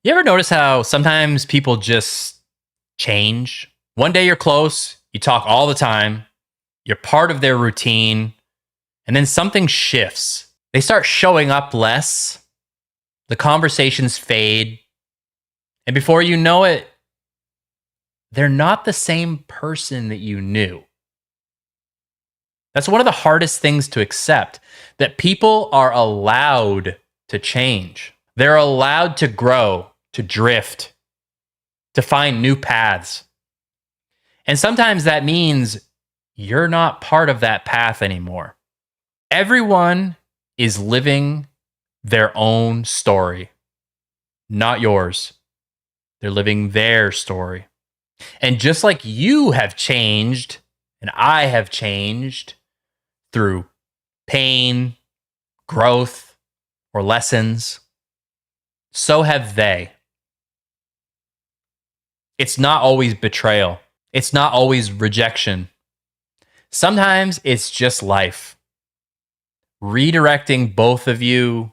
You ever notice how sometimes people just change? One day you're close, you talk all the time, you're part of their routine, and then something shifts. They start showing up less, the conversations fade, and before you know it, they're not the same person that you knew. That's one of the hardest things to accept, that people are allowed to change. They're allowed to grow, to drift, to find new paths. And sometimes that means you're not part of that path anymore. Everyone is living their own story, not yours. They're living their story. And just like you have changed, and I have changed through pain, growth, or lessons, so have they. It's not always betrayal. It's not always rejection. Sometimes it's just life, redirecting both of you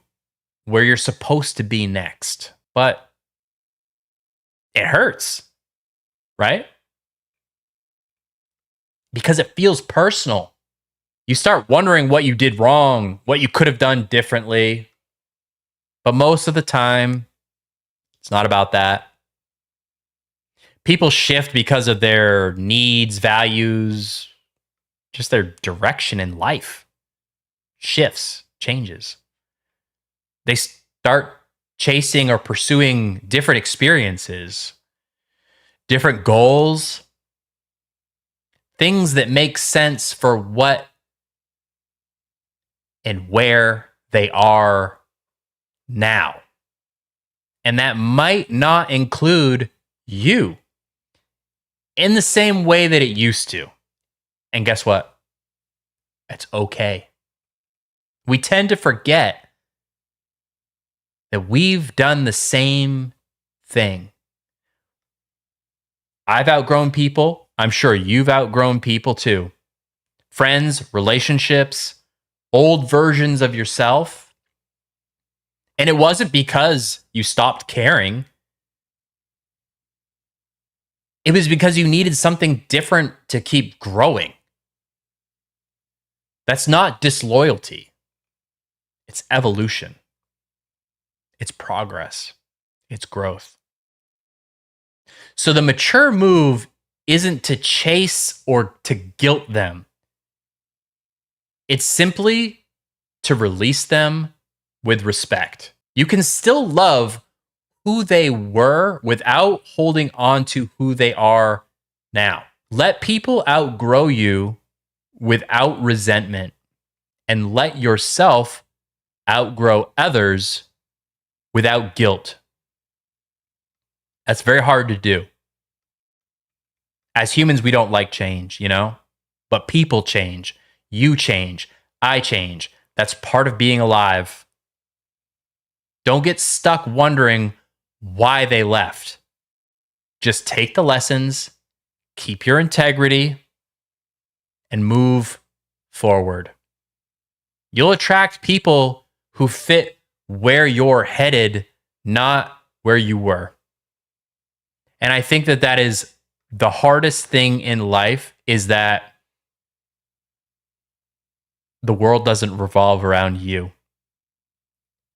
where you're supposed to be next. But it hurts, right? Because it feels personal. You start wondering what you did wrong, what you could have done differently. But most of the time, it's not about that. People shift because of their needs, values, just their direction in life shifts, changes. They start chasing or pursuing different experiences, different goals, things that make sense for what and where they are now. And that might not include you in the same way that it used to. And guess what? It's okay. We tend to forget that we've done the same thing. I've outgrown people. I'm sure you've outgrown people too. Friends, relationships, old versions of yourself. And it wasn't because you stopped caring. It was because you needed something different to keep growing. That's not disloyalty. It's evolution. It's progress. It's growth. So the mature move isn't to chase or to guilt them. It's simply to release them with respect. You can still love who they were without holding on to who they are now. Let people outgrow you without resentment, and let yourself outgrow others without guilt. That's very hard to do. As humans, we don't like change, but people change. You change. I change. That's part of being alive. Don't get stuck wondering why they left. Just take the lessons, keep your integrity, and move forward. You'll attract people who fit where you're headed, not where you were. And I think that is the hardest thing in life, is that the world doesn't revolve around you.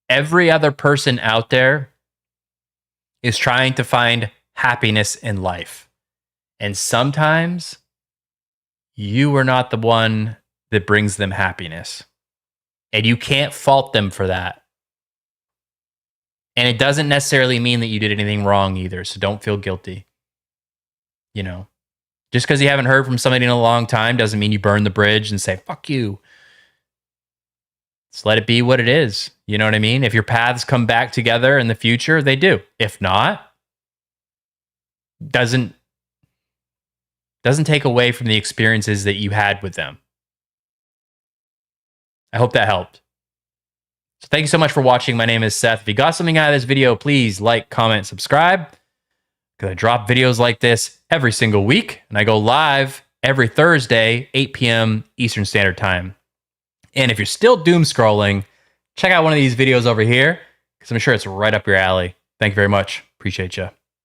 Every other person out there is trying to find happiness in life. And sometimes you are not the one that brings them happiness. And you can't fault them for that. And it doesn't necessarily mean that you did anything wrong either. So don't feel guilty. Just because you haven't heard from somebody in a long time doesn't mean you burn the bridge and say, fuck you. Just let it be what it is. You know what I mean? If your paths come back together in the future, they do. If not, doesn't take away from the experiences that you had with them. I hope that helped. So thank you so much for watching. My name is Seth. If you got something out of this video, please like, comment, subscribe. Because I drop videos like this every single week. And I go live every Thursday, 8 p.m. Eastern Standard Time. And if you're still doom scrolling, check out one of these videos over here, because I'm sure it's right up your alley. Thank you very much. Appreciate you.